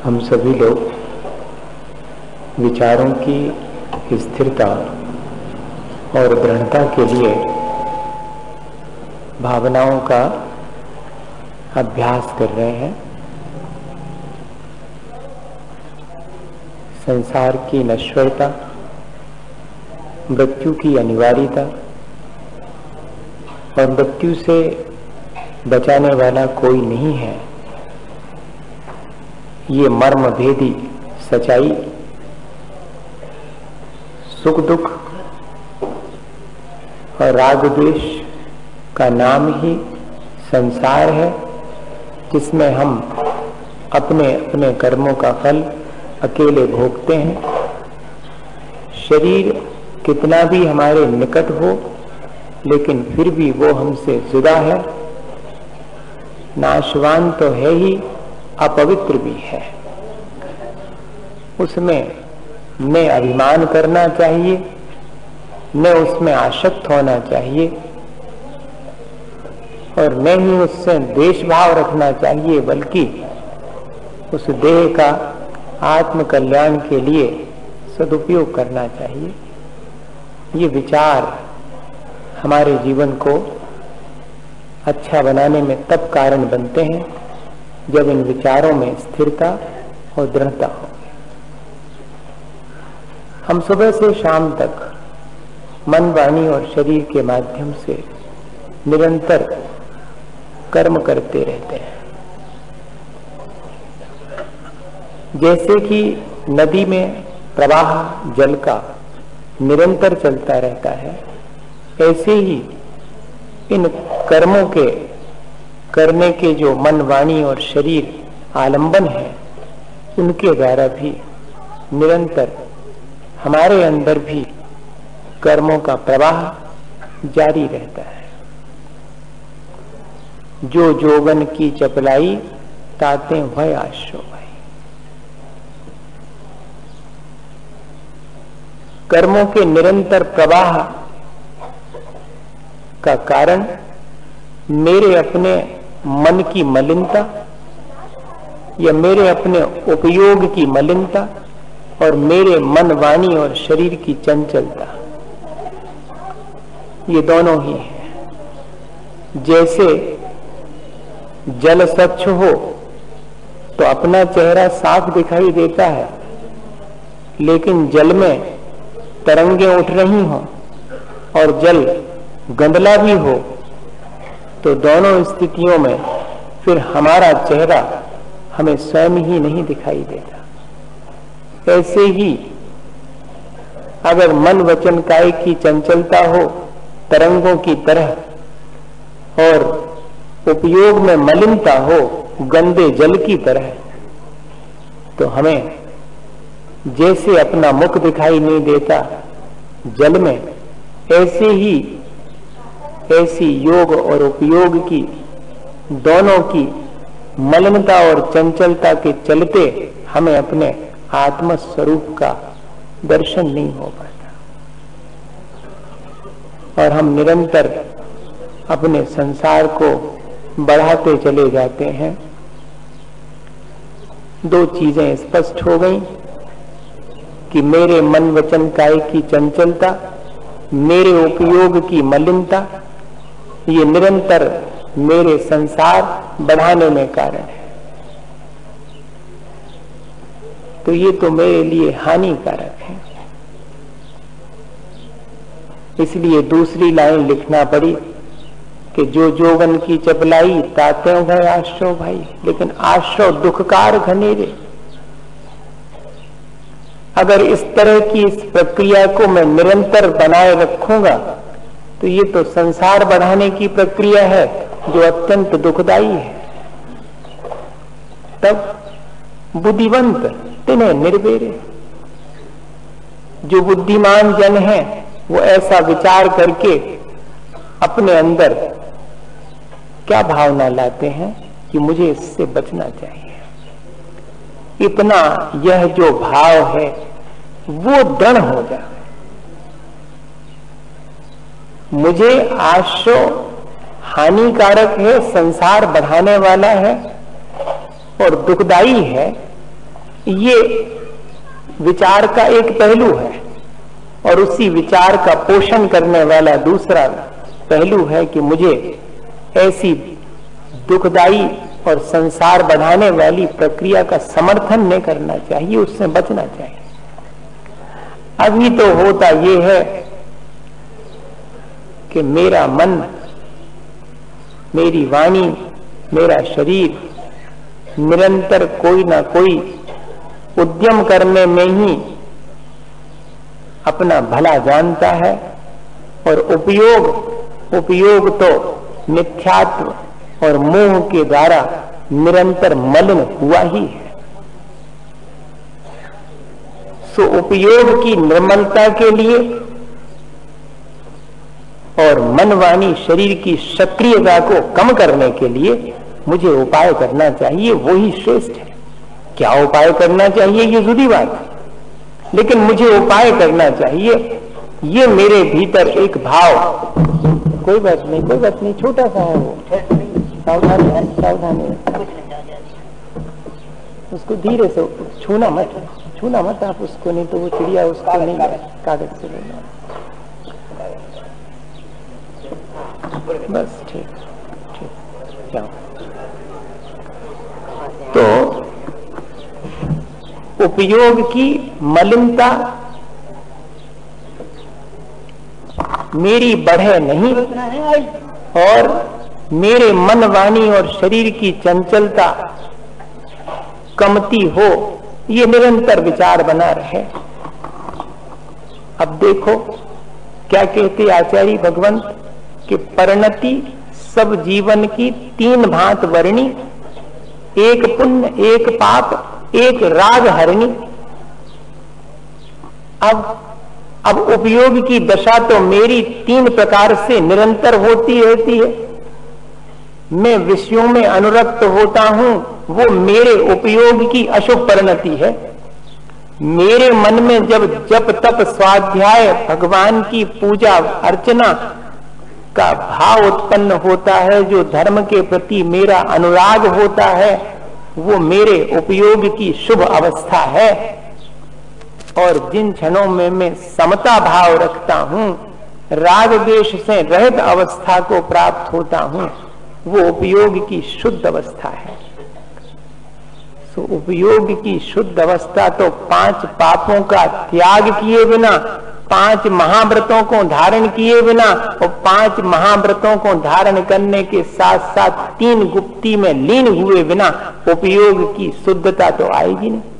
हम सभी लोग विचारों की स्थिरता और दृढ़ता के लिए भावनाओं का अभ्यास कर रहे हैं। संसार की नश्वरता, मृत्यु की अनिवार्यता और मृत्यु से बचाने वाला कोई नहीं है, ये मर्म भेदी सच्चाई सुख दुख और राग द्वेष का नाम ही संसार है, जिसमें हम अपने अपने कर्मों का फल अकेले भोगते हैं। शरीर कितना भी हमारे निकट हो, लेकिन फिर भी वो हमसे जुदा है, नाशवान तो है ही, अपवित्र भी है। उसमें न अभिमान करना चाहिए, न उसमें आसक्त होना चाहिए और न ही उससे द्वेष भाव रखना चाहिए, बल्कि उस देह का आत्म कल्याण के लिए सदुपयोग करना चाहिए। ये विचार हमारे जीवन को अच्छा बनाने में तब कारण बनते हैं जब इन विचारों में स्थिरता और दृढ़ता हो। हम सुबह से शाम तक मन, वाणी और शरीर के माध्यम से निरंतर कर्म करते रहते हैं। जैसे कि नदी में प्रवाह जल का निरंतर चलता रहता है, ऐसे ही इन कर्मों के करने के जो मन, वाणी और शरीर आलंबन है, उनके द्वारा भी निरंतर हमारे अंदर भी कर्मों का प्रवाह जारी रहता है। जो जोगन की चपलाई ताते भय आश्रो भाई। कर्मों के निरंतर प्रवाह का कारण मेरे अपने मन की मलिनता या मेरे अपने उपयोग की मलिनता और मेरे मन, वाणी और शरीर की चंचलता, ये दोनों ही है। जैसे जल स्वच्छ हो तो अपना चेहरा साफ दिखाई देता है, लेकिन जल में तरंगे उठ रही हों और जल गंदला भी हो, तो दोनों स्थितियों में फिर हमारा चेहरा हमें स्वयं ही नहीं दिखाई देता। ऐसे ही अगर मन, वचन, काय की चंचलता हो तरंगों की तरह और उपयोग में मलिनता हो गंदे जल की तरह, तो हमें जैसे अपना मुख दिखाई नहीं देता जल में, ऐसे ही ऐसी योग और उपयोग की दोनों की मलिनता और चंचलता के चलते हमें अपने आत्म स्वरूप का दर्शन नहीं हो पाता और हम निरंतर अपने संसार को बढ़ाते चले जाते हैं। दो चीजें स्पष्ट हो गई कि मेरे मन, वचन, काय की चंचलता, मेरे उपयोग की मलिनता, ये निरंतर मेरे संसार बढ़ाने में कारण है। तो ये तो मेरे लिए हानिकारक है। इसलिए दूसरी लाइन लिखना पड़ी कि जो जोगन की चपलाई ताते भय आश्रव भाई। लेकिन आश्रव दुखकार घनेरे। अगर इस तरह की इस प्रक्रिया को मैं निरंतर बनाए रखूंगा तो ये तो संसार बढ़ाने की प्रक्रिया है जो अत्यंत दुखदाई है। तब बुद्धिवंत तिन्हें निर्वेरे। जो बुद्धिमान जन है वो ऐसा विचार करके अपने अंदर क्या भावना लाते हैं कि मुझे इससे बचना चाहिए। इतना यह जो भाव है वो दृढ़ हो जाए। मुझे आश्रय हानिकारक है, संसार बढ़ाने वाला है और दुखदाई है, ये विचार का एक पहलू है, और उसी विचार का पोषण करने वाला दूसरा पहलू है कि मुझे ऐसी दुखदाई और संसार बढ़ाने वाली प्रक्रिया का समर्थन नहीं करना चाहिए, उससे बचना चाहिए। अभी तो होता ये है कि मेरा मन, मेरी वाणी, मेरा शरीर निरंतर कोई ना कोई उद्यम करने में ही अपना भला जानता है, और उपयोग तो मिथ्यात्व और मोह के द्वारा निरंतर मलिन हुआ ही है। सो उपयोग की निर्मलता के लिए और मन वाणी शरीर की सक्रियता को कम करने के लिए मुझे उपाय करना चाहिए, वही श्रेष्ठ है। क्या उपाय करना चाहिए ये जुदी बात है, लेकिन मुझे उपाय करना चाहिए। ये मेरे भीतर एक भाव, कोई बात नहीं, छोटा सा है वो, सावधानी उसको धीरे से छूना मत आप उसको, नहीं तो वो चिड़िया उसको नहीं कागज से लेना। बस ठीक जाओ। तो उपयोग की मलिनता मेरी बढ़े नहीं, और मेरे मन वाणी और शरीर की चंचलता कमती हो, ये निरंतर विचार बना रहे। अब देखो क्या कहते आचार्य भगवंत कि परिणति सब जीवन की 3 भांत वर्णी, एक पुण्य, एक पाप, एक राग हरणी। अब उपयोग की दशा तो मेरी 3 प्रकार से निरंतर होती रहती है। मैं विषयों में अनुरक्त होता हूं, वो मेरे उपयोग की अशुभ परिणति है। मेरे मन में जब जप तप स्वाध्याय भगवान की पूजा अर्चना का भाव उत्पन्न होता है, जो धर्म के प्रति मेरा अनुराग होता है, वो मेरे उपयोग की शुभ अवस्था है। और जिन क्षणों में मैं समता भाव रखता हूं, राग द्वेष से रहित अवस्था को प्राप्त होता हूं, वो उपयोग की शुद्ध अवस्था है। तो उपयोग की शुद्ध अवस्था तो 5 पापों का त्याग किए बिना, 5 महाव्रतों को धारण किए बिना, और 5 महाव्रतों को धारण करने के साथ साथ 3 गुप्ती में लीन हुए बिना उपयोग की शुद्धता तो आएगी नहीं।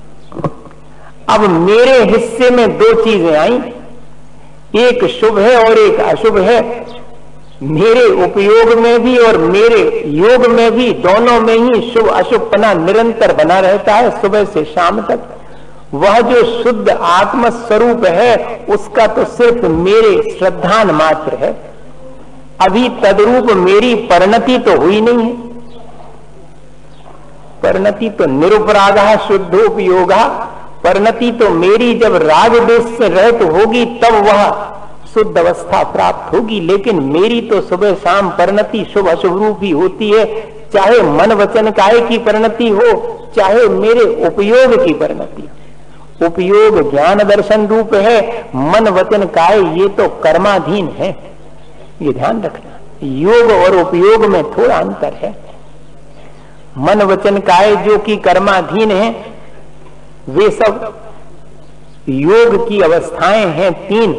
अब मेरे हिस्से में 2 चीजें आई, एक शुभ है और एक अशुभ है। मेरे उपयोग में भी और मेरे योग में भी, दोनों में ही शुभ अशुभपना निरंतर बना रहता है सुबह से शाम तक। वह जो शुद्ध आत्म स्वरूप है, उसका तो सिर्फ मेरे श्रद्धान मात्र है। अभी तद्रूप मेरी परिणति तो हुई नहीं है। परिणति तो निरुपरागा शुद्धोपयोगा, परिणति तो मेरी जब राग देश से रहित होगी तब वह शुद्ध अवस्था प्राप्त होगी। लेकिन मेरी तो सुबह शाम परिणति शुभ अशुभ रूप ही होती है, चाहे मन वचन काय की परिणति हो, चाहे मेरे उपयोग की परिणति। उपयोग ज्ञान दर्शन रूप है, मन वचन काय ये तो कर्माधीन है, ये ध्यान रखना। योग और उपयोग में थोड़ा अंतर है। मन वचन काय जो कि कर्माधीन है, वे सब योग की अवस्थाएं हैं 3,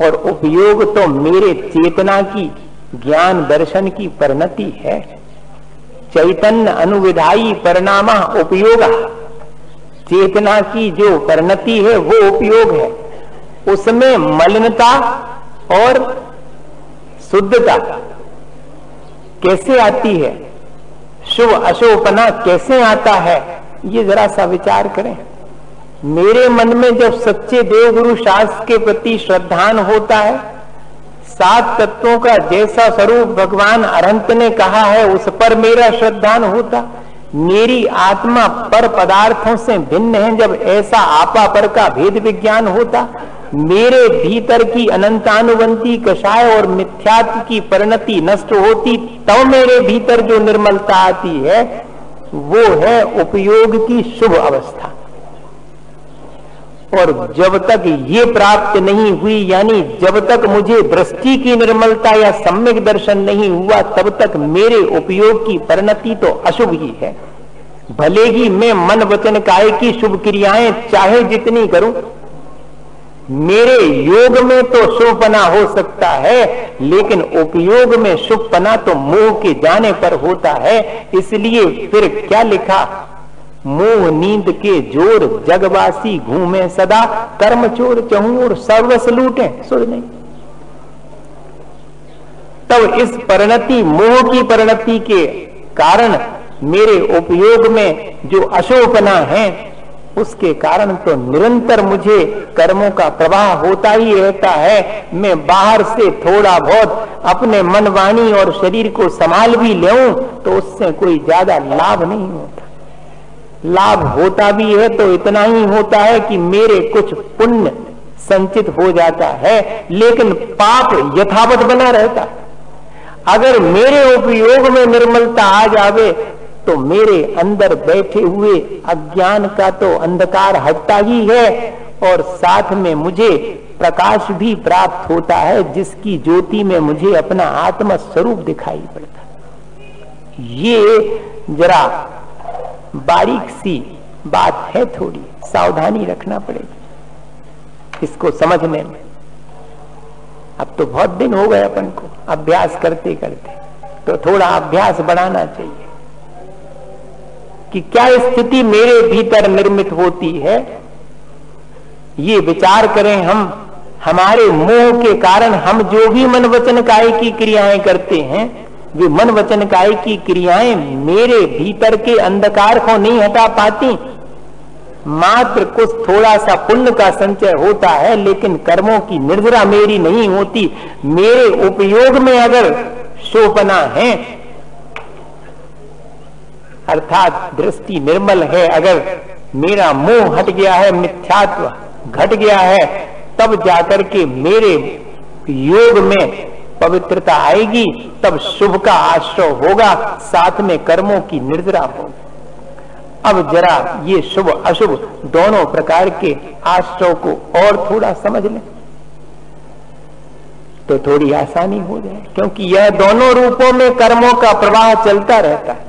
और उपयोग तो मेरे चेतना की ज्ञान दर्शन की परिणति है। चैतन्य अनुविधायी परिणाम उपयोग, चेतना की जो परिणति है वो उपयोग है। उसमें मलिनता और शुद्धता कैसे आती है, शुभ अशुभपना कैसे आता है, ये जरा सा विचार करें। मेरे मन में जब सच्चे देवगुरु शास्त्र के प्रति श्रद्धान होता है, 7 तत्वों का जैसा स्वरूप भगवान अरहंत ने कहा है उस पर मेरा श्रद्धान होता, मेरी आत्मा पर पदार्थों से भिन्न है, जब ऐसा आपा पर का भेद विज्ञान होता, मेरे भीतर की अनंतानुबंधी कषाय और मिथ्यात्व की परिणति नष्ट होती, तब मेरे भीतर जो निर्मलता आती है वो है उपयोग की शुभ अवस्था। और जब तक ये प्राप्त नहीं हुई, यानी जब तक मुझे दृष्टि की निर्मलता या सम्यक दर्शन नहीं हुआ, तब तक मेरे उपयोग की परिणति तो अशुभ ही है। भले ही मैं मन वचन काय की शुभ क्रियाएं चाहे जितनी करूं, मेरे योग में तो शुभपना हो सकता है, लेकिन उपयोग में शुभपना तो मोह के जाने पर होता है। इसलिए फिर क्या लिखा, मोह नींद के जोर जगवासी घूमे सदा, कर्म चोर चहूर सर्वस लूटे सुध नहीं। तब इस परिणति, मोह की परिणति के कारण मेरे उपयोग में जो अशुभपना है, उसके कारण तो निरंतर मुझे कर्मों का प्रवाह होता ही रहता है। मैं बाहर से थोड़ा बहुत अपने मन वाणी और शरीर को संभाल भी लूं तो उससे कोई ज्यादा लाभ नहीं होता। लाभ होता भी है तो इतना ही होता है कि मेरे कुछ पुण्य संचित हो जाता है, लेकिन पाप यथावत बना रहता है। अगर मेरे उपयोग में निर्मलता आ जावे तो मेरे अंदर बैठे हुए अज्ञान का तो अंधकार हटता ही है, और साथ में मुझे प्रकाश भी प्राप्त होता है, जिसकी ज्योति में मुझे अपना आत्म स्वरूप दिखाई पड़ता है। ये जरा बारीक सी बात है, थोड़ी सावधानी रखना पड़ेगी इसको समझने में। अब तो बहुत दिन हो गए अपन को अभ्यास करते करते, तो थोड़ा अभ्यास बढ़ाना चाहिए कि क्या स्थिति मेरे भीतर निर्मित होती है। ये विचार करें हम, हमारे मोह के कारण हम जो भी मन वचन काय की क्रियाएं करते हैं, वे मन वचन काय की क्रियाएं मेरे भीतर के अंधकार को नहीं हटा पाती। मात्र कुछ थोड़ा सा पुण्य का संचय होता है, लेकिन कर्मों की निर्जरा मेरी नहीं होती। मेरे उपयोग में अगर शोभना है, अर्थात दृष्टि निर्मल है, अगर मेरा मोह हट गया है, मिथ्यात्व घट गया है, तब जाकर के मेरे योग में पवित्रता आएगी, तब शुभ का आश्रय होगा, साथ में कर्मों की निर्जरा होगी। अब जरा ये शुभ अशुभ दोनों प्रकार के आश्रय को और थोड़ा समझ लें तो थोड़ी आसानी हो जाए, क्योंकि यह दोनों रूपों में कर्मों का प्रवाह चलता रहता है।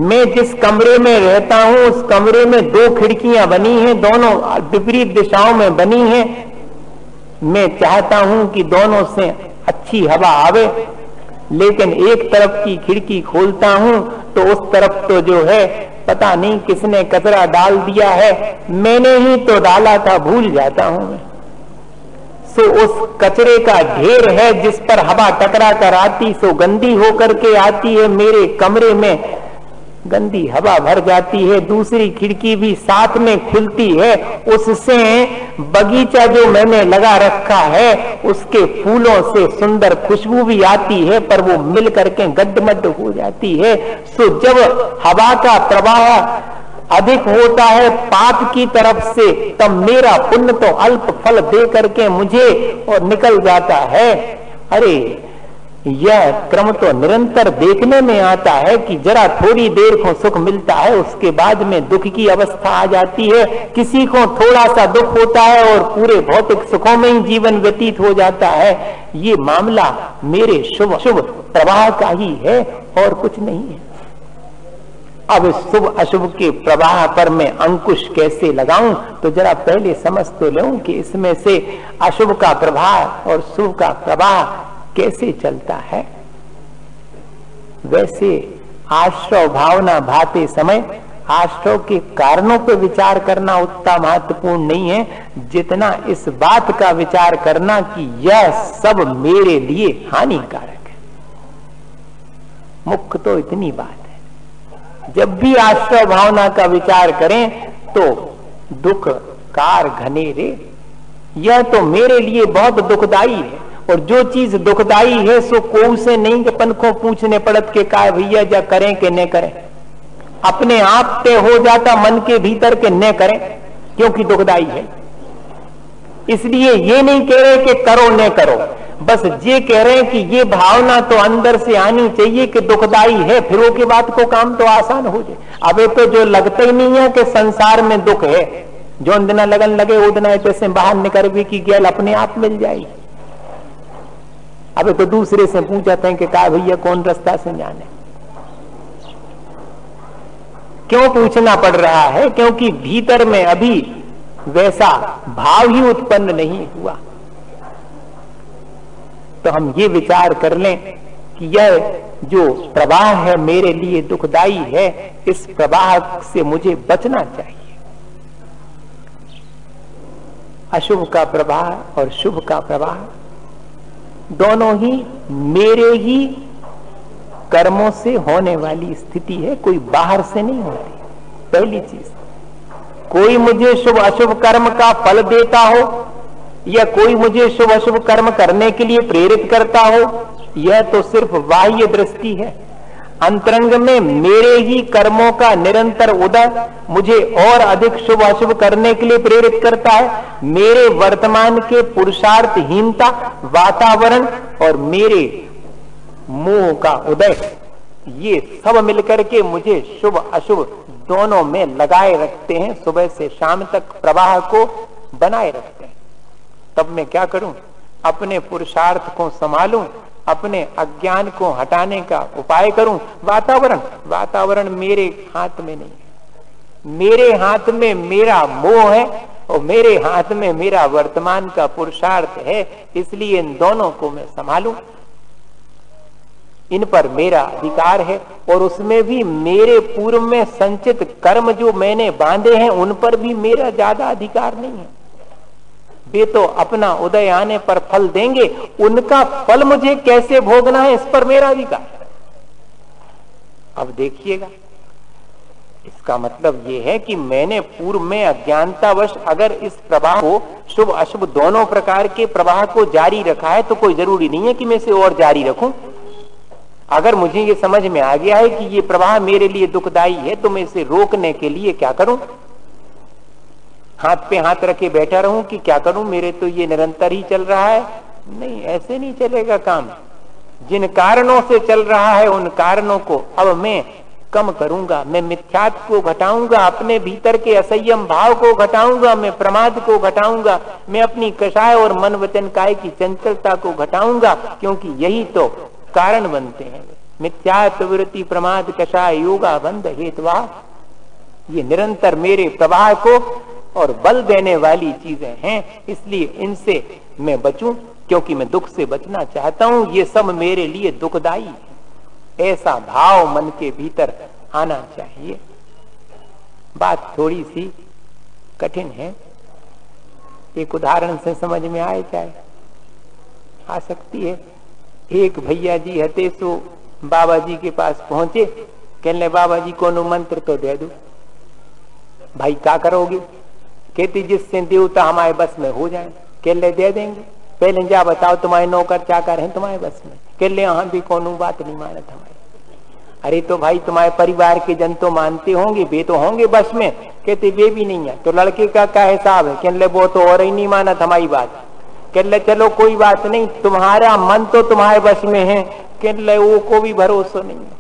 मैं जिस कमरे में रहता हूं, उस कमरे में दो खिड़कियां बनी हैं, दोनों विपरीत दिशाओं में बनी हैं। मैं चाहता हूं कि दोनों से अच्छी हवा आवे, लेकिन एक तरफ की खिड़की खोलता हूं तो उस तरफ तो जो है पता नहीं किसने कचरा डाल दिया है, मैंने ही तो डाला था, भूल जाता हूं मैं। सो उस कचरे का ढेर है जिस पर हवा टकरा कर आती, सो गंदी होकर के आती है, मेरे कमरे में गंदी हवा भर जाती है। दूसरी खिड़की भी साथ में खुलती है, उससे बगीचा जो मैंने लगा रखा है उसके फूलों से सुंदर खुशबू भी आती है, पर वो मिल करके गड्ढमड्ढ हो जाती है। सो जब हवा का प्रवाह अधिक होता है पाप की तरफ से, तब मेरा पुण्य तो अल्प फल दे करके मुझे और निकल जाता है। अरे यह क्रम तो निरंतर देखने में आता है कि जरा थोड़ी देर को सुख मिलता है, उसके बाद में दुख की अवस्था आ जाती है। किसी को थोड़ा सा दुख होता है और पूरे भौतिक सुखों में ही जीवन व्यतीत हो जाता है। ये मामला मेरे शुभ शुभ प्रवाह का ही है और कुछ नहीं है। अब शुभ अशुभ के प्रवाह पर मैं अंकुश कैसे लगाऊं, तो जरा पहले समझ तो लूं कि इसमें से अशुभ का प्रवाह और शुभ का प्रवाह कैसे चलता है। वैसे आश्रय भावना भाते समय आश्रय के कारणों पर विचार करना उतना महत्वपूर्ण नहीं है, जितना इस बात का विचार करना कि यह सब मेरे लिए हानिकारक है। मुख्य तो इतनी बात है। जब भी आश्रय भावना का विचार करें तो दुख कार घनेरे, यह तो मेरे लिए बहुत दुखदाई है, और जो चीज दुखदाई है सो कोई से नहीं अपन को पूछने पड़त के का भैया जा करें कि न करें, अपने आप तय हो जाता मन के भीतर के न करें, क्योंकि दुखदाई है। इसलिए ये नहीं कह रहे कि करो न करो, बस ये कह रहे हैं कि ये भावना तो अंदर से आनी चाहिए कि दुखदाई है, फिर वो की बात को काम तो आसान हो जाए। अब तो जो लगता ही नहीं है कि संसार में दुख है, जो दिन लगन लगे वो दिन पैसे बाहर निकल भी की गैल अपने आप मिल जाएगी। अब तो दूसरे से पूछते हैं कि का भैया कौन रास्ता से जाने। क्यों पूछना पड़ रहा है? क्योंकि भीतर में अभी वैसा भाव ही उत्पन्न नहीं हुआ। तो हम ये विचार कर लें कि यह जो प्रवाह है मेरे लिए दुखदाई है, इस प्रवाह से मुझे बचना चाहिए। अशुभ का प्रवाह और शुभ का प्रवाह दोनों ही मेरे ही कर्मों से होने वाली स्थिति है, कोई बाहर से नहीं होती। पहली चीज, कोई मुझे शुभ अशुभ कर्म का फल देता हो या कोई मुझे शुभ अशुभ कर्म करने के लिए प्रेरित करता हो, यह तो सिर्फ बाह्य दृष्टि है। अंतरंग में मेरे ही कर्मों का निरंतर उदय मुझे और अधिक शुभ अशुभ करने के लिए प्रेरित करता है। मेरे वर्तमान के पुरुषार्थहीनता, वातावरण और मेरे मोह का उदय, ये सब मिलकर के मुझे शुभ अशुभ दोनों में लगाए रखते हैं। सुबह से शाम तक प्रवाह को बनाए रखते हैं। तब मैं क्या करूं? अपने पुरुषार्थ को संभालूं, अपने अज्ञान को हटाने का उपाय करूं। वातावरण मेरे हाथ में नहीं है। मेरे हाथ में मेरा मोह है और मेरे हाथ में मेरा वर्तमान का पुरुषार्थ है। इसलिए इन दोनों को मैं संभालूं, इन पर मेरा अधिकार है। और उसमें भी मेरे पूर्व में संचित कर्म जो मैंने बांधे हैं, उन पर भी मेरा ज्यादा अधिकार नहीं है। वे तो अपना उदय आने पर फल देंगे, उनका फल मुझे कैसे भोगना है, इस पर मेरा अधिकार है। अब देखिएगा, इसका मतलब यह है कि मैंने पूर्व में अज्ञानतावश अगर इस प्रवाह को, शुभ अशुभ दोनों प्रकार के प्रवाह को जारी रखा है, तो कोई जरूरी नहीं है कि मैं इसे और जारी रखूं। अगर मुझे ये समझ में आ गया है कि ये प्रवाह मेरे लिए दुखदाई है, तो मैं इसे रोकने के लिए क्या करूं? हाथ पे हाथ रखे बैठा रहूं कि क्या करूं, मेरे तो ये निरंतर ही चल रहा है? नहीं, ऐसे नहीं चलेगा काम। जिन कारणों से चल रहा है उन कारणों को अब मैं कम करूंगा। मैं मिथ्यात्व को घटाऊंगा, अपने भीतर के असंयम भाव को घटाऊंगा, मैं प्रमाद को घटाऊंगा, मैं अपनी कषाय और मन वचन काय की चंचलता को घटाऊंगा, क्योंकि यही तो कारण बनते हैं। मिथ्यात्व वृत्ति प्रमाद कषाय योगा बंध हेतवा, ये निरंतर मेरे प्रवाह को और बल देने वाली चीजें हैं। इसलिए इनसे मैं बचूं, क्योंकि मैं दुख से बचना चाहता हूं। ये सब मेरे लिए दुखदाई है, ऐसा भाव मन के भीतर आना चाहिए। बात थोड़ी सी कठिन है, एक उदाहरण से समझ में आए चाहे आ सकती है। एक भैया जी हते सो बाबा जी के पास पहुंचे, कहने बाबा जी को मंत्र तो दे दो। भाई क्या करोगे? कहती जिससे देवता हमारे बस में हो जाए। कहले दे देंगे, पहले जा बताओ तुम्हारे नौकर चाकर हैं तुम्हारे बस में? कहले हम भी कोनो बात नहीं मानत हमारी। अरे तो भाई तुम्हारे परिवार के जन तो मानते होंगे, वे तो होंगे बस में। कहते वे भी नहीं है। तो लड़के का क्या हिसाब है? कहले वो तो और ही नहीं मानत हमारी बात। कहले चलो कोई बात नहीं, तुम्हारा मन तो तुम्हारे बस में है। कहले वो को भी भरोसा नहीं है,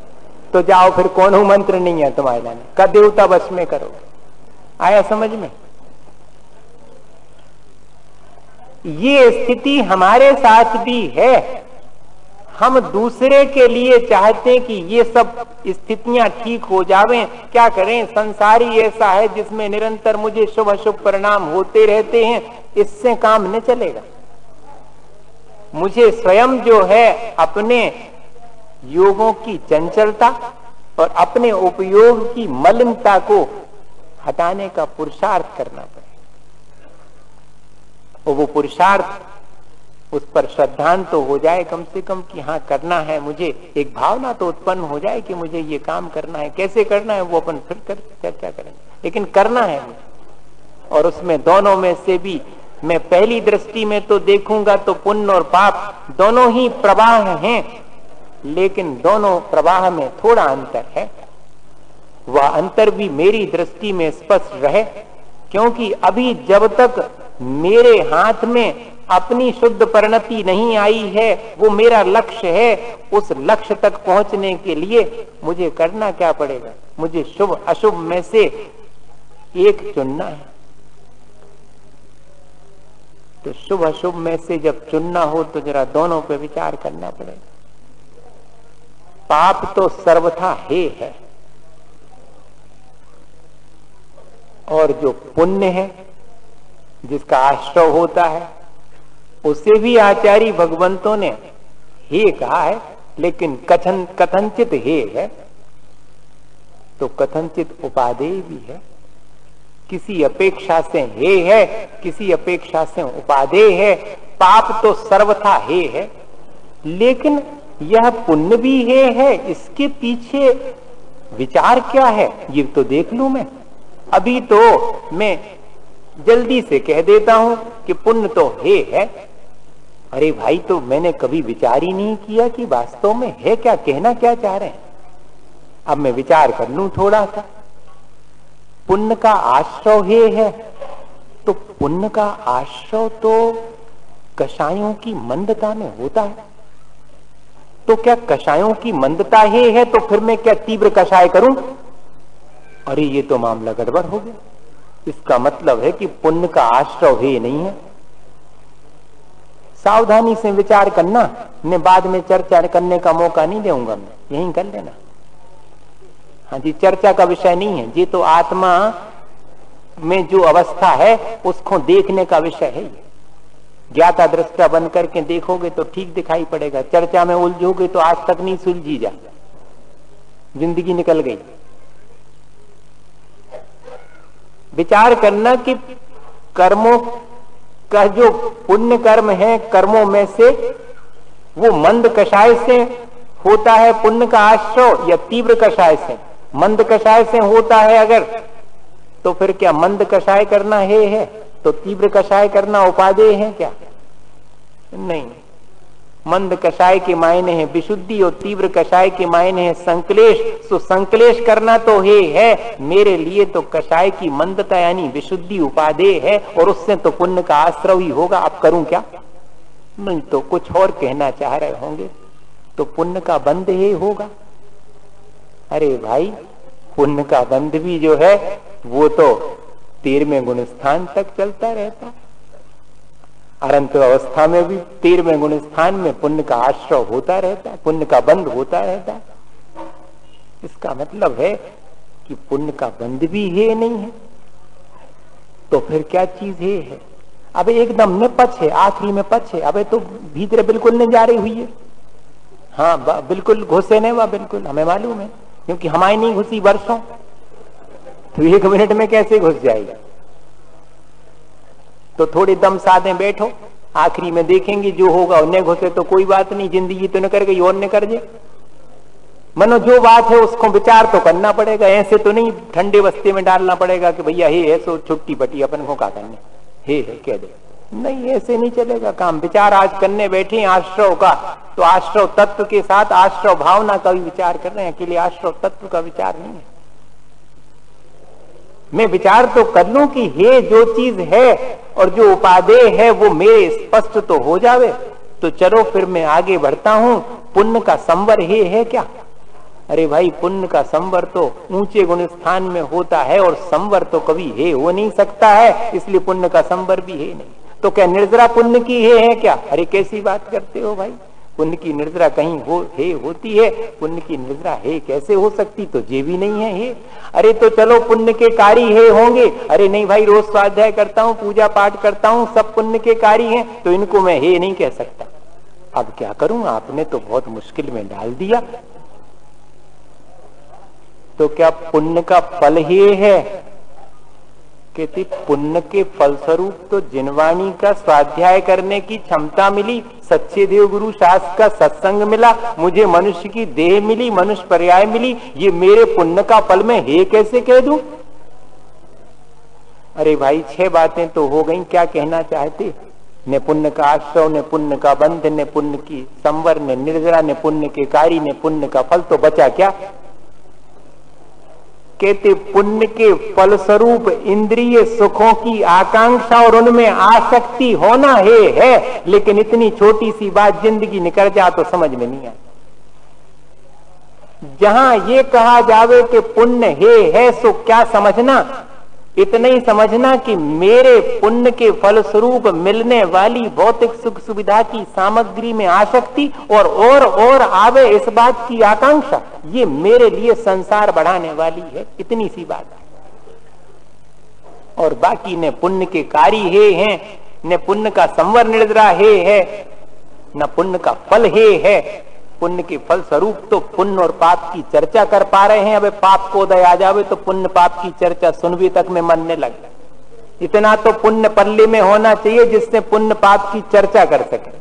तो जाओ फिर कोनो मंत्र नहीं है तुम्हारे लाने का, देवता बस में करो। आया समझ में? ये स्थिति हमारे साथ भी है। हम दूसरे के लिए चाहते हैं कि ये सब स्थितियां ठीक हो जावें। क्या करें? संसार ही ऐसा है जिसमें निरंतर मुझे शुभ अशुभ परिणाम होते रहते हैं। इससे काम नहीं चलेगा। मुझे स्वयं जो है अपने योगों की चंचलता और अपने उपयोग की मलिनता को हटाने का पुरुषार्थ करना पड़ेगा। और वो पुरुषार्थ, उस पर श्रद्धांत तो हो जाए कम से कम कि हाँ करना है मुझे। एक भावना तो उत्पन्न हो जाए कि मुझे ये काम करना है। कैसे करना है वो अपन फिर चर्चा करेंगे, लेकिन करना है मुझे। और उसमें दोनों में से भी मैं पहली दृष्टि में तो देखूंगा तो पुण्य और पाप दोनों ही प्रवाह हैं, लेकिन दोनों प्रवाह में थोड़ा अंतर है। वह अंतर भी मेरी दृष्टि में स्पष्ट रहे, क्योंकि अभी जब तक मेरे हाथ में अपनी शुद्ध परिणति नहीं आई है, वो मेरा लक्ष्य है। उस लक्ष्य तक पहुंचने के लिए मुझे करना क्या पड़ेगा? मुझे शुभ अशुभ में से एक चुनना है। तो शुभ अशुभ में से जब चुनना हो तो जरा दोनों पे विचार करना पड़ेगा। पाप तो सर्वथा हे है, और जो पुण्य है जिसका आश्रय होता है उसे भी आचार्य भगवंतों ने हे कहा है, लेकिन कथनचित हे है तो कथनचित उपादेय भी है। किसी अपेक्षा से हे है, किसी अपेक्षा से उपादेय है। पाप तो सर्वथा हे है, लेकिन यह पुण्य भी हे है, इसके पीछे विचार क्या है ये तो देख लूं मैं। अभी तो मैं जल्दी से कह देता हूं कि पुण्य तो हे है। अरे भाई, तो मैंने कभी विचार ही नहीं किया कि वास्तव में है क्या, कहना क्या चाह रहे हैं। अब मैं विचार कर लूं थोड़ा सा। पुण्य का आश्रय हे है, तो पुण्य का आश्रय तो कषायों की मंदता में होता है। तो क्या कषायों की मंदता हे है तो फिर मैं क्या तीव्र कषाय करूं? अरे ये तो मामला गड़बड़ हो गया। इसका मतलब है कि पुण्य का आश्रय हे नहीं है। सावधानी से विचार करना, मैं बाद में चर्चा करने का मौका नहीं दूंगा, मैं यहीं कर लेना। हाँ जी, चर्चा का विषय नहीं है, ये तो आत्मा में जो अवस्था है उसको देखने का विषय है। ज्ञाता दृष्टा बन करके देखोगे तो ठीक दिखाई पड़ेगा। चर्चा में उलझोगे तो आज तक नहीं सुलझी जा, जिंदगी निकल गई। विचार करना कि कर्मों का जो पुण्य कर्म है, कर्मों में से वो मंद कषाय से होता है पुण्य का आश्रय या तीव्र कषाय से? मंद कषाय से होता है अगर, तो फिर क्या मंद कषाय करना है तो तीव्र कषाय करना उपादेय है क्या? नहीं। मंद कषाय के मायने है विशुद्धि और तीव्र कषाय के मायने है संकलेश। तो संकलेश करना तो है मेरे लिए तो कषाय की मंदता यानी विशुद्धि उपादेय है, और उससे तो पुण्य का आश्रय ही होगा। अब करूं क्या? नहीं तो कुछ और कहना चाह रहे होंगे, तो पुण्य का बंध ही होगा। अरे भाई, पुण्य का बंध भी जो है वो तो 13वें गुण स्थान तक चलता रहता है। अनंत अवस्था में भी 13वें गुण स्थान में पुण्य का आश्रय होता रहता है, पुण्य का बंध होता रहता है। इसका मतलब है कि पुण्य का बंध भी है नहीं है, तो फिर क्या चीज है? अब एकदम में पछ है, आखिरी में पछ है। अबे तो भीतर बिल्कुल नहीं जा रही हुई है। हाँ बिल्कुल घुसे नहीं, वह बिल्कुल हमें मालूम है, क्योंकि हमारी नहीं घुसी वर्षों, तो 1 मिनट में कैसे घुस जाएगा? तो थोड़ी दम साधे बैठो, आखिरी में देखेंगे जो होगा। और न घुसे तो कोई बात नहीं, जिंदगी तो न कर गई और न कर दे। मनो जो बात है उसको विचार तो करना पड़ेगा, ऐसे तो नहीं ठंडे बस्ते में डालना पड़ेगा कि भैया हे सो छुट्टी पटी अपन को क्या करने, हे कह दे। नहीं, ऐसे नहीं चलेगा काम। विचार आज करने बैठे आश्रय का, तो आश्रय तत्व के साथ आश्रय भावना का भी विचार कर रहे हैं, अकेले आश्रय तत्व का विचार नहीं है। मैं विचार तो कर लूं कि हे जो चीज है और जो उपादेय है वो मेरे स्पष्ट तो हो जावे, तो चलो फिर मैं आगे बढ़ता हूं। पुण्य का संवर हे है क्या? अरे भाई, पुण्य का संवर तो ऊंचे गुण स्थान में होता है, और संवर तो कभी हे हो नहीं सकता है, इसलिए पुण्य का संवर भी है नहीं। तो क्या निर्जरा पुण्य की है क्या? अरे कैसी बात करते हो भाई, पुण्य की निर्जरा कहीं होती है? पुण्य की निर्जरा है कैसे हो सकती? तो ये भी नहीं है हे। अरे तो चलो पुण्य के कार्य है होंगे। अरे नहीं भाई, रोज स्वाध्याय करता हूँ, पूजा पाठ करता हूँ, सब पुण्य के कार्य हैं, तो इनको मैं हे नहीं कह सकता। अब क्या करूं, आपने तो बहुत मुश्किल में डाल दिया। तो क्या पुण्य का फल ही है? कहती पुण्य के फलस्वरूप तो जिनवाणी का स्वाध्याय करने की क्षमता मिली, सच्चे देव गुरु शास्त्र का सत्संग मिला, मुझे मनुष्य की देह मिली, मनुष्य पर्याय मिली, ये मेरे पुण्य का फल में हे कैसे कह दूं? अरे भाई, 6 बातें तो हो गई, क्या कहना चाहते? ने पुण्य का आश्रय, ने पुण्य का बंध, ने पुण्य की संवर, ने निर्जरा, ने पुण्य के कार्य, ने पुण्य का फल, तो बचा क्या? कहते पुण्य के फलस्वरूप इंद्रिय सुखों की आकांक्षा और उनमें आसक्ति होना है, लेकिन इतनी छोटी सी बात जिंदगी निकल जा तो समझ में नहीं आती। जहां ये कहा जावे कि पुण्य है सो क्या समझना इतना ही समझना कि मेरे पुण्य के फलस्वरूप मिलने वाली भौतिक सुख सुविधा की सामग्री में आसक्ति और आवे इस बात की आकांक्षा, ये मेरे लिए संसार बढ़ाने वाली है। इतनी सी बात है। और बाकी ने पुण्य के कार्य हैं, न पुण्य का संवर निर्जरा है, न पुण्य का फल है। पुण्य के फल स्वरूप तो पुण्य और पाप की चर्चा कर पा रहे हैं। अब पाप को उदय आ जावे तो पुण्य पाप की चर्चा सुनवी तक में मनने लग जाए। इतना तो पुण्य पल्ले में होना चाहिए जिससे पुण्य पाप की चर्चा कर सके।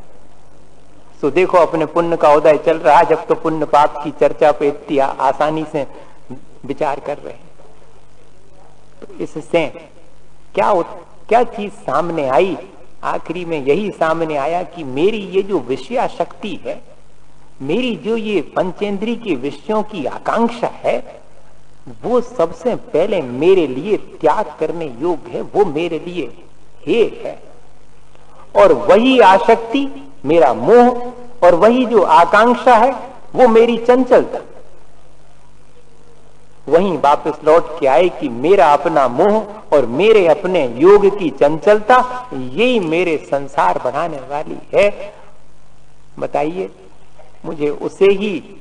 तो देखो अपने पुण्य का उदय चल रहा है, जब तो पुण्य पाप की चर्चा पे इतनी आसानी से विचार कर रहे हैं। तो इससे क्या चीज सामने आई? आखिरी में यही सामने आया कि मेरी ये जो विषया शक्ति है, मेरी जो ये पंचेंद्री के विषयों की आकांक्षा है, वो सबसे पहले मेरे लिए त्याग करने योग्य है, वो मेरे लिए हे है। और वही आसक्ति मेरा मोह, और वही जो आकांक्षा है वो मेरी चंचलता। वहीं वापस लौट के आए कि मेरा अपना मोह और मेरे अपने योग की चंचलता, यही मेरे संसार बढ़ाने वाली है। बताइए, मुझे उसे ही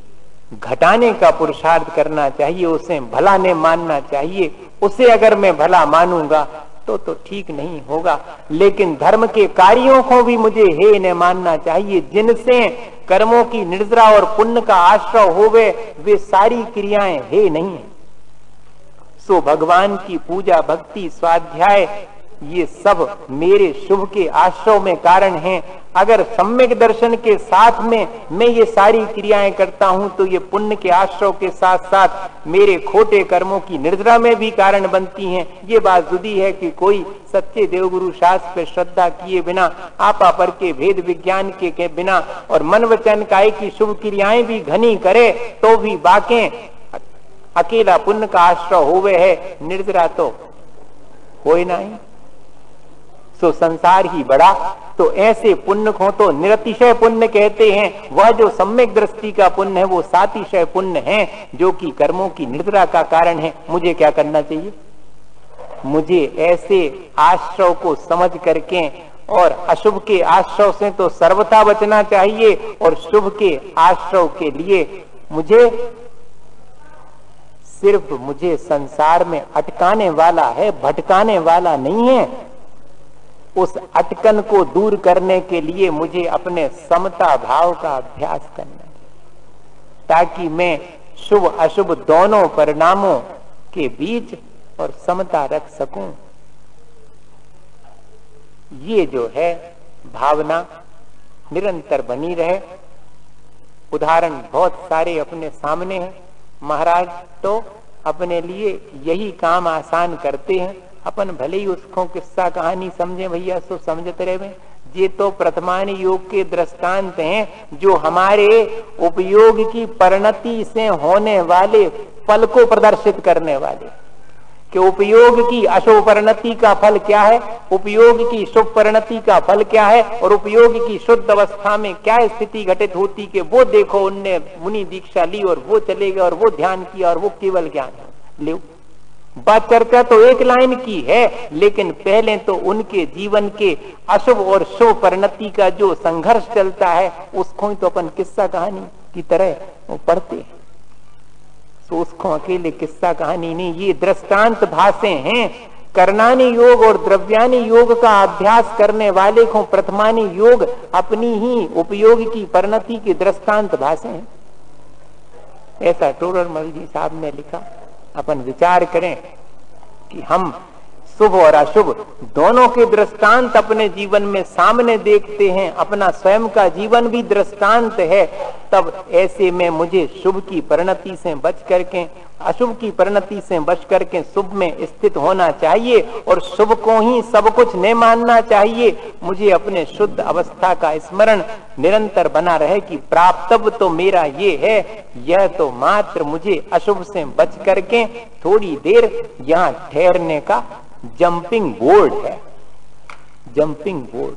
घटाने का पुरुषार्थ करना चाहिए, उसे भला ने मानना चाहिए। उसे अगर मैं भला मानूंगा तो ठीक नहीं होगा। लेकिन धर्म के कार्यों को भी मुझे हे न मानना चाहिए, जिनसे कर्मों की निर्जरा और पुण्य का आश्रय होवे, वे सारी क्रियाएं हे नहीं है। सो भगवान की पूजा, भक्ति, स्वाध्याय, ये सब मेरे शुभ के आश्रय में कारण हैं। अगर सम्यक दर्शन के साथ में मैं ये सारी क्रियाएं करता हूं तो ये पुण्य के आश्रय के साथ साथ मेरे खोटे कर्मों की निर्जरा में भी कारण बनती हैं। ये बात जुदी है कि कोई सच्चे देवगुरु शास्त्र पे श्रद्धा किए बिना, आपा पर के भेद विज्ञान के बिना और मन वचन काय की शुभ क्रियाएं भी घनी करे तो भी बाके अकेला पुण्य का आश्रय होवे है, निर्जरा तो होए नहीं। तो संसार ही बड़ा। तो ऐसे पुण्य को तो निरतिशय पुण्य कहते हैं। वह जो सम्यक दृष्टि का पुण्य है वो सातिशय पुण्य है, जो कि कर्मों की निर्जरा का कारण है। मुझे क्या करना चाहिए? मुझे ऐसे आश्रय को समझ करके और अशुभ के आश्रय से तो सर्वथा बचना चाहिए, और शुभ के आश्रय के लिए मुझे संसार में अटकाने वाला है, भटकाने वाला नहीं है। उस अटकन को दूर करने के लिए मुझे अपने समता भाव का अभ्यास करना है, ताकि मैं शुभ अशुभ दोनों परिणामों के बीच और समता रख सकूं। ये जो है भावना निरंतर बनी रहे। उदाहरण बहुत सारे अपने सामने हैं। महाराज तो अपने लिए यही काम आसान करते हैं। अपन भले ही उसको किस्सा कहानी समझे भैया, सो समझते रहे। ये तो प्रथमान योग के दृष्टांत हैं, जो हमारे उपयोग की परिणति से होने वाले फल को प्रदर्शित करने वाले। कि उपयोग की अशुभ परिणति का फल क्या है, उपयोग की शुभ परिणति का फल क्या है, और उपयोग की शुद्ध अवस्था में क्या स्थिति घटित होती कि वो देखो, उनने मुनि दीक्षा ली और वो चले गए और वो ध्यान किया और वो केवल ज्ञान ले। बात चर्चा तो एक लाइन की है, लेकिन पहले तो उनके जीवन के अशुभ और शुभ परिणति का जो संघर्ष चलता है उसको ही तो अपन किस्सा कहानी की तरह पढ़ते हैं। तो उसको अकेले किस्सा कहानी नहीं, ये दृष्टांत भाषे हैं। कर्णानी योग और द्रव्यानी योग का अभ्यास करने वाले को प्रथमानी योग अपनी ही उपयोग की परिणति के दृष्टांत भाषे हैं। ऐसा टोडरमल जी साहब ने लिखा। अपन विचार करें कि हम शुभ और अशुभ दोनों के दृष्टांत अपने जीवन में सामने देखते हैं, अपना स्वयं का जीवन भी दृष्टांत है। तब ऐसे में मुझे शुभ की परिणति से बच करके, अशुभ की परिणति से बच करके शुभ में स्थित होना चाहिए, और शुभ को ही सब कुछ नहीं मानना चाहिए। मुझे अपने शुद्ध अवस्था का स्मरण निरंतर बना रहे कि प्राप्तव्य तो मेरा ये है, यह तो मात्र मुझे अशुभ से बच करके थोड़ी देर यहाँ ठहरने का जंपिंग बोर्ड है। जंपिंग बोर्ड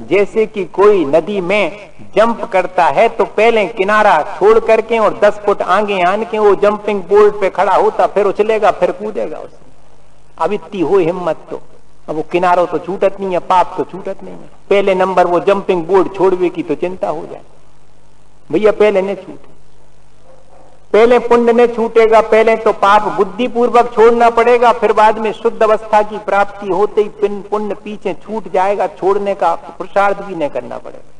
जैसे कि कोई नदी में जंप करता है तो पहले किनारा छोड़ करके और 10 फुट आगे आन के वो जंपिंग बोर्ड पे खड़ा होता, फिर उछलेगा, फिर कूदेगा उसमें। अब इतनी हो हिम्मत तो अब वो किनारो तो छूटत नहीं है, पाप तो छूटत नहीं है। पहले नंबर वो जंपिंग बोर्ड छोड़वे की तो चिंता हो जाए, भैया पहले न छूटे, पहले पुण्य ने छूटेगा, पहले तो पाप बुद्धिपूर्वक छोड़ना पड़ेगा, फिर बाद में शुद्ध अवस्था की प्राप्ति होते ही पुण्य पीछे छूट जाएगा, छोड़ने का पुरुषार्थ भी नहीं करना पड़ेगा।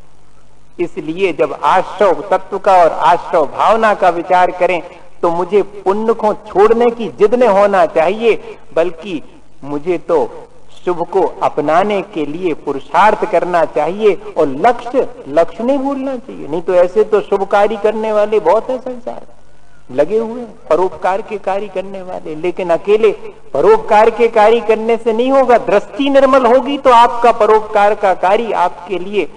इसलिए जब आश्रव तत्व का और आश्रव भावना का विचार करें तो मुझे पुण्य को छोड़ने की जिद नहीं होना चाहिए, बल्कि मुझे तो शुभ को अपनाने के लिए पुरुषार्थ करना चाहिए और लक्ष्य नहीं भूलना चाहिए। नहीं तो ऐसे तो शुभ कार्य करने वाले बहुत है संसार लगे हुए, परोपकार के कार्य करने वाले, लेकिन अकेले परोपकार के कार्य करने से नहीं होगा। दृष्टि निर्मल होगी तो आपका परोपकार का कार्य आपके लिए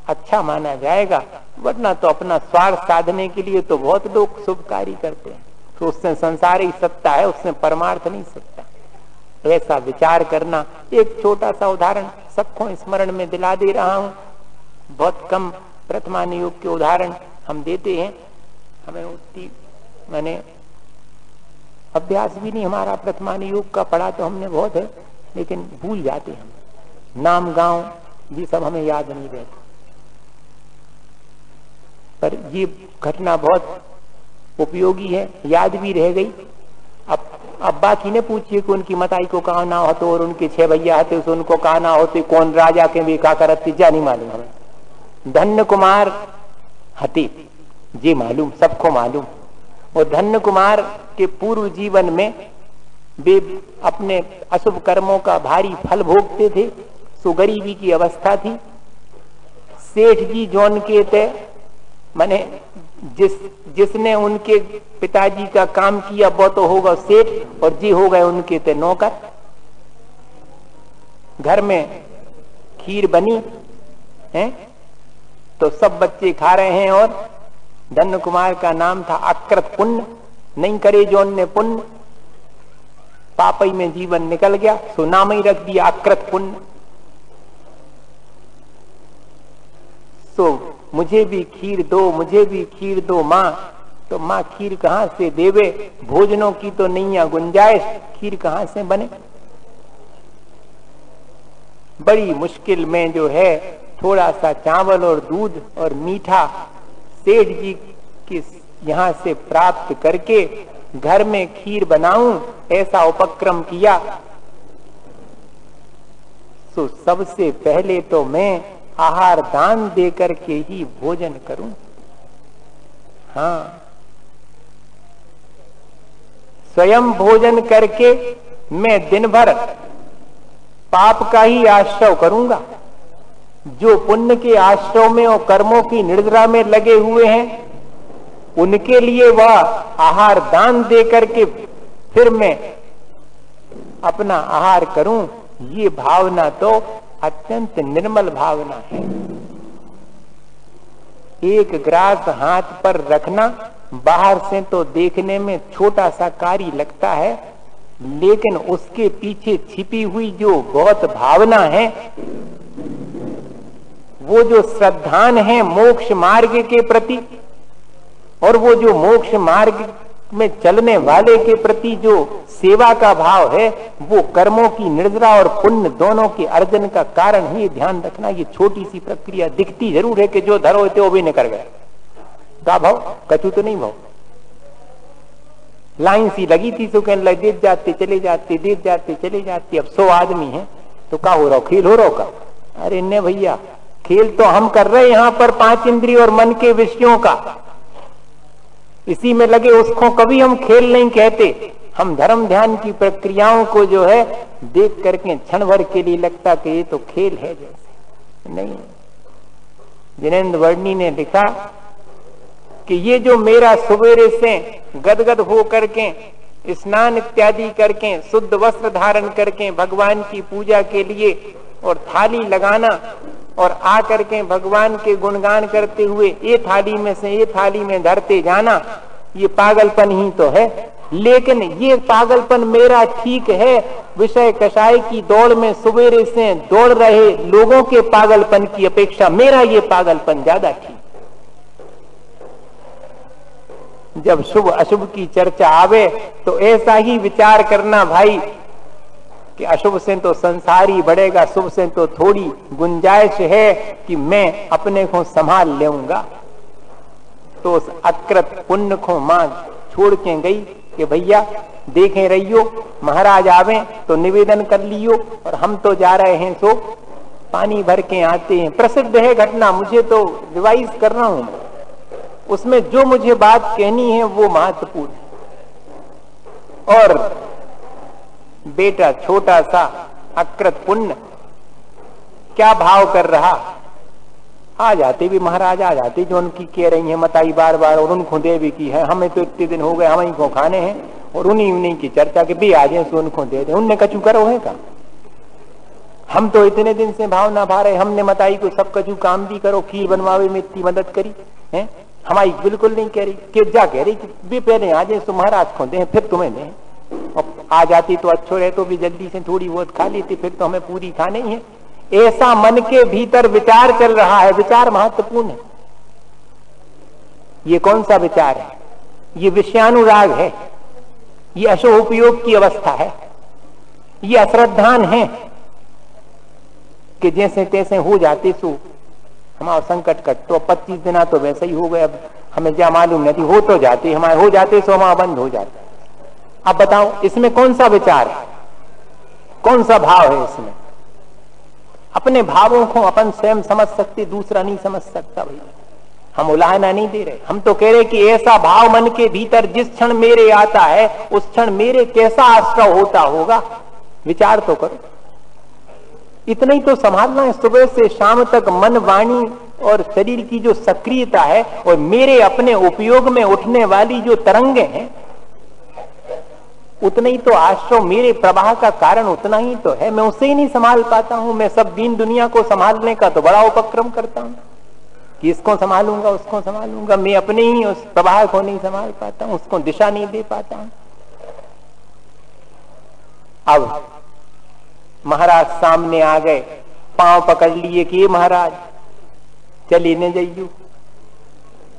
अच्छा माना जाएगा, वरना तो अपना स्वार्थ साधने के लिए तो बहुत लोग शुभ कार्य करते हैं, तो उससे संसार ही सत्ता है, उससे परमार्थ नहीं सकता। ऐसा विचार करना, एक छोटा सा उदाहरण सबको स्मरण में दिला दे रहा हूं। बहुत कम वर्तमान युग के उदाहरण हम देते हैं, हमें उतनी मैंने अभ्यास भी नहीं हमारा वर्तमान युग का, पढ़ा तो हमने बहुत है लेकिन भूल जाते हम, नाम गांव भी सब हमें याद नहीं रहता। पर ये घटना बहुत उपयोगी है, याद भी रह गई। अब बाकी ने पूछिए कि उनकी मताई को कहा ना हो तो, और उनके 6 भैया आते तो उनको कहा ना होते, कौन राजा के भी का करती जा नहीं मालूम हमें। धन्य कुमार हते जी मालूम, सबको मालूम। और धन्य कुमार के पूर्व जीवन में वे अपने अशुभ कर्मों का भारी फल भोगते थे, सो गरीबी की अवस्था थी। सेठ जी जौन के थे, माने जिसने उनके पिताजी का काम किया वो तो होगा सेठ, और जी हो गए उनके थे नौकर। घर में खीर बनी है तो सब बच्चे खा रहे हैं, और धन्य कुमार का नाम था अकृत पुण्य, नहीं करे जौन ने पुण्य, पापई में जीवन निकल गया, सो नाम ही रख दिया अकृत पुण्य। सो मुझे भी खीर दो, मुझे भी खीर दो माँ, तो माँ खीर कहां से देवे, भोजनों की तो नहीं है गुंजाइश, खीर कहां से बने। बड़ी मुश्किल में जो है थोड़ा सा चावल और दूध और मीठा सेठ जी के यहां से प्राप्त करके घर में खीर बनाऊं, ऐसा उपक्रम किया। तो सबसे पहले तो मैं आहार दान देकर के ही भोजन करूं। हाँ, स्वयं भोजन करके मैं दिन भर पाप का ही आश्रव करूंगा। जो पुण्य के आश्रव में और कर्मों की निर्जरा में लगे हुए हैं, उनके लिए वह आहार दान दे करके फिर मैं अपना आहार करूं। ये भावना तो अत्यंत निर्मल भावना है। एक ग्रास हाथ पर रखना बाहर से तो देखने में छोटा सा कार्य लगता है, लेकिन उसके पीछे छिपी हुई जो बहुत भावना है, वो जो श्रद्धान है मोक्ष मार्ग के प्रति, और वो जो मोक्ष मार्ग में चलने वाले के प्रति जो सेवा का भाव है, वो कर्मों की निर्जरा और पुण्य दोनों के अर्जन का कारण ही। ध्यान रखना, ये छोटी सी प्रक्रिया दिखती जरूर है कि जो धरो थे वो भी निकल गए, का भाव कछु तो नहीं भाव। लाइन सी लगी थी तो कहने लगे देख जाते चले जाते, देख जाते चले जाते। अब 100 आदमी है तो क्या हो रहा हो, खेल हो रहा हो का? अरे ने भैया, खेल तो हम कर रहे हैं यहाँ पर 5 इंद्रिय और मन के विषयों का, इसी में लगे। उसको कभी हम खेल नहीं कहते। हम धर्म ध्यान की प्रक्रियाओं को जो है देख करके क्षण भर के लिए लगता कि ये तो खेल है, जैसे नहीं। जिनेन्द्र वर्णी ने लिखा कि ये जो मेरा सवेरे से गदगद हो करके स्नान इत्यादि करके शुद्ध वस्त्र धारण करके भगवान की पूजा के लिए और थाली लगाना और आ करके भगवान के गुणगान करते हुए ये थाली में से ये थाली में धरते जाना, ये पागलपन ही तो है। लेकिन ये पागलपन मेरा ठीक है, विषय कषाय की दौड़ में सवेरे से दौड़ रहे लोगों के पागलपन की अपेक्षा मेरा ये पागलपन ज्यादा ठीक। जब शुभ अशुभ की चर्चा आवे तो ऐसा ही विचार करना भाई कि अशुभ से तो संसार ही बढ़ेगा, शुभ से तो थोड़ी गुंजाइश है कि मैं अपने को संभाल लेऊंगा। तो उस अकृत पुण्य को मां छोड़ के गई कि भैया देखें रहियो, महाराज आवे तो निवेदन कर लियो, और हम तो जा रहे हैं सो पानी भर के आते हैं। प्रसिद्ध है घटना, मुझे तो रिवाइज कर रहा हूं, उसमें जो मुझे बात कहनी है वो महत्वपूर्ण है। और बेटा छोटा सा अकृत पुण्य क्या भाव कर रहा, आ जाते भी महाराज आ जाते जो उनकी कह रही है मताई बार बार, और उनको दे भी की है, हमें तो इतने दिन हो गए हम ही को खाने हैं, और उन्हीं की चर्चा के भी आ जाए सो उनको दे दे। उनने कचू करो है का, हम तो इतने दिन से भाव ना भा रहे, हमने मताई को सब कचू काम भी करो, खीर बनवावे में इतनी मदद करी है, हमारी बिल्कुल नहीं कह रही, कि जा कह रही कि भी पहले आ जाए तो महाराज को दे फिर तुम्हें दें। और आ जाती तो अच्छो रहे तो भी जल्दी से थोड़ी बहुत खा लेती, फिर तो हमें पूरी खानी है। ऐसा मन के भीतर विचार चल रहा है। विचार महत्वपूर्ण है। ये कौन सा विचार है? ये विषयानुराग है, ये अशोपयोग की अवस्था है, ये अश्रद्धान है कि जैसे तैसे हो जाते सो हमारा संकट कट, तो 25 दिन तो वैसे ही हो गए, अब हमें क्या मालूम नहीं, हो तो जाते हमारे, हो जाते सो हमारा बंद हो जाता। अब बताओ इसमें कौन सा विचार है, कौन सा भाव है इसमें? अपने भावों को अपन स्वयं समझ सकते, दूसरा नहीं समझ सकता। भैया हम उलाहना नहीं दे रहे, हम तो कह रहे कि ऐसा भाव मन के भीतर जिस क्षण मेरे आता है उस क्षण मेरे कैसा आश्रय होता होगा, विचार तो करो। इतना ही तो संभालना है। सुबह से शाम तक मन, वाणी और शरीर की जो सक्रियता है और मेरे अपने उपयोग में उठने वाली जो तरंगे हैं, उतना ही तो आश्रय, मेरे प्रवाह का कारण उतना ही तो है। मैं उसे ही नहीं संभाल पाता हूं। मैं सब दीन दुनिया को संभालने का तो बड़ा उपक्रम करता हूं कि इसको संभालूंगा, उसको संभालूंगा, मैं अपने ही उस प्रवाह को नहीं संभाल पाता हूं, उसको दिशा नहीं दे पाता हूं। अब महाराज सामने आ गए, पांव पकड़ लिए कि ये महाराज चलिए न जाइयो।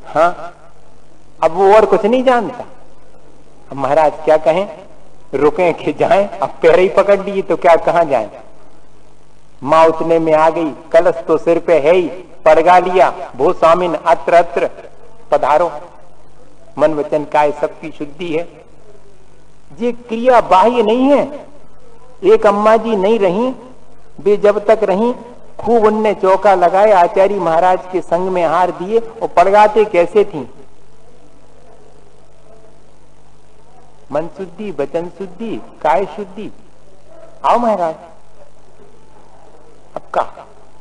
हाँ, अब वो और कुछ नहीं जानता। अब महाराज क्या कहें, रुके कि जाएं? अब पैर ही पकड़ लिए तो क्या कहां जाएं? मां उतने में आ गई, कलश तो सिर पे है ही, पड़गा लिया, भो स्वामिन अत्र अत्र पधारो, मन वचन काय सबकी शुद्धि है। ये क्रिया बाह्य नहीं है। एक अम्मा जी नहीं रही, वे जब तक रही खूब उनने चौका लगाए, आचार्य महाराज के संग में हार दिए, और पड़गाते कैसे थी? मन शुद्धि, वचन शुद्धि, काय शुद्धि। आओ महाराज, अब का,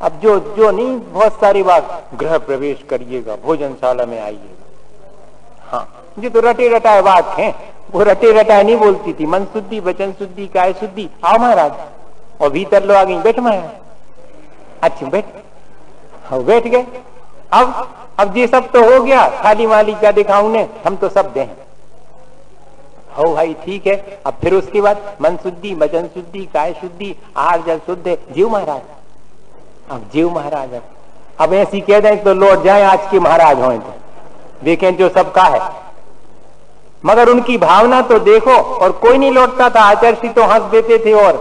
अब जो नहीं, बहुत सारी बात, गृह प्रवेश करिएगा, भोजनशाला में आइएगा। हाँ, ये तो रटे रटाए बात है, वो रटे रटाए नहीं बोलती थी। मन शुद्धि, वचन शुद्धि, काय शुद्धि। आओ महाराज, और भीतर लो आ गई, बैठ महाराज। अच्छा बैठ, हाँ बैठ गए। अब ये सब तो हो गया, खाली माली क्या दिखाऊं ने, हम तो सब दें। हो भाई ठीक है। अब फिर उसके बाद मन शुद्धि, वचन शुद्धि, काय शुद्धि, आहार जल शुद्ध है, जीव महाराज। अब जीव महाराज, अब ऐसी कह दें तो लौट जाए आज के महाराज हों तो देखें जो सबका है, मगर उनकी भावना तो देखो। और कोई नहीं लौटता था, आचार्य तो हंस देते थे, और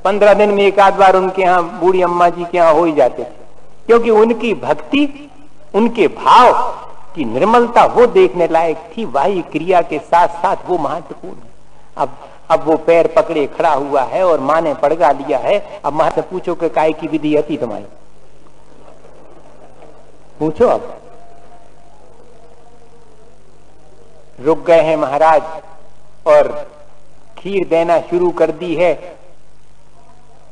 15 दिन में एक आध बार उनके यहाँ बूढ़ी अम्मा जी के यहाँ हो ही जाते थे, क्योंकि उनकी भक्ति, उनके भाव की निर्मलता वो देखने लायक थी। वाही क्रिया के साथ साथ वो महत्वपूर्ण है। अब वो पैर पकड़े खड़ा हुआ है और माँ ने पड़गा लिया है। अब माँ से पूछो कि काय की विधि आती तुम्हारी, पूछो। अब रुक गए हैं महाराज और खीर देना शुरू कर दी है।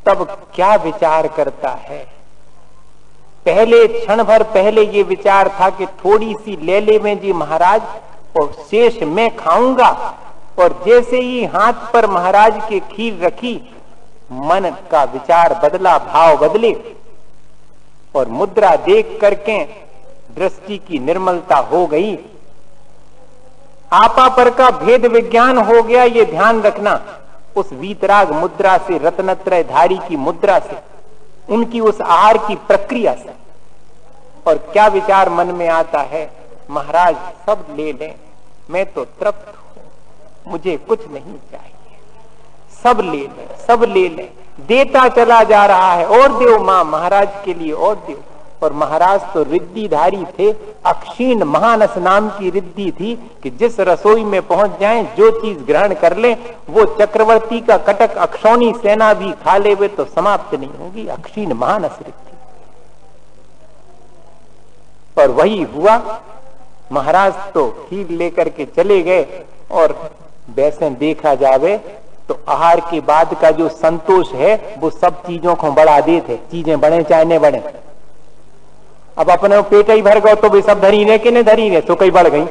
तब क्या विचार करता है? पहले क्षण भर पहले ये विचार था कि थोड़ी सी ले ले में जी महाराज, और शेष मैं खाऊंगा। और जैसे ही हाथ पर महाराज के खीर रखी, मन का विचार बदला, भाव बदले, और मुद्रा देख करके दृष्टि की निर्मलता हो गई। आपा पर का भेद विज्ञान हो गया। ये ध्यान रखना, उस वीतराग मुद्रा से, रत्नत्रय धारी की मुद्रा से, उनकी उस आहार की प्रक्रिया से। और क्या विचार मन में आता है? महाराज सब ले लें, मैं तो तृप्त हूं, मुझे कुछ नहीं चाहिए, सब ले लें, सब ले लें, देता चला जा रहा है, और दो मां महाराज के लिए और दो। और महाराज तो रिद्धिधारी थे, अक्षीण महानस नाम की रिद्धि थी कि जिस रसोई में पहुंच जाएं, जो चीज ग्रहण कर ले, वो चक्रवर्ती का कटक अक्षौणी सेना भी खा ले वे तो समाप्त नहीं होगी। अक्षीण महानस रिद्धि। और वही हुआ। महाराज तो खीर लेकर के चले गए। और वैसे देखा जावे तो आहार के बाद का जो संतोष है वो सब चीजों को बढ़ा देते, चीजें बढ़े चाहे न बढ़े। अब अपने पेट ही भर गए तो भी सब धरी ने कि नहीं धरी ने, तो कई बढ़ गई,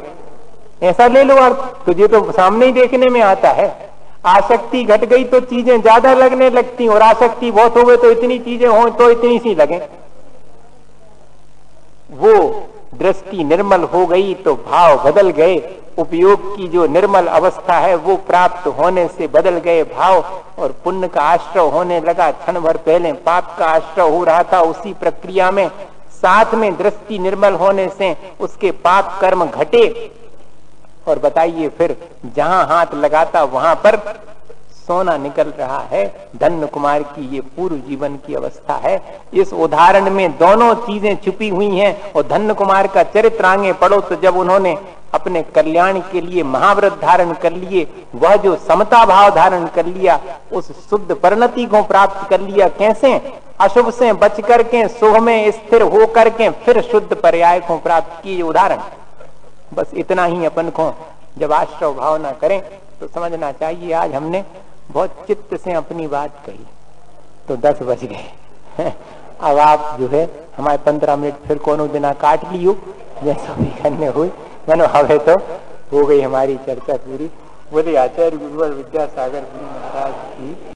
ऐसा ले लो अर्थ। तुझे तो सामने ही देखने में आता है। आसक्ति घट गई तो चीजें ज्यादा लगने लगती, और आसक्ति बहुत हो गई तो इतनी चीजें हो तो इतनी सी लगे। वो दृष्टि निर्मल हो गई तो भाव बदल गए। उपयोग की जो निर्मल अवस्था है वो प्राप्त होने से बदल गए भाव, और पुण्य का आश्रय होने लगा। क्षण भर पहले पाप का आश्रय हो रहा था, उसी प्रक्रिया में साथ में दृष्टि निर्मल होने से उसके पाप कर्म घटे। और बताइए फिर जहां हाथ लगाता वहां पर सोना निकल रहा है। धन्य कुमार की ये पूर्व जीवन की अवस्था है। इस उदाहरण में दोनों चीजें छुपी हुई हैं। और धन्य कुमार का चरित्र आगे पढ़ो तो जब उन्होंने अपने कल्याण के लिए महाव्रत धारण कर लिए, वह जो समता भाव धारण कर लिया, उस शुद्ध परिणति को प्राप्त कर लिया। कैसे? अशुभ से बच करके शुभ में स्थिर हो करके फिर शुद्ध पर्याय को प्राप्त किए। उदाहरण बस इतना ही अपन को जब आश्रय भावना करें तो समझना चाहिए। आज हमने बहुत चित्त से अपनी बात कही तो 10 बज गए। अब आप जो है हमारे 15 मिनट फिर कोनो दिन काट लियो, जैसा भी करने हुई मैंने हवे तो हो गई हमारी चर्चा पूरी। बोले आचार्य गुरुवर विद्यासागर जी महाराज की।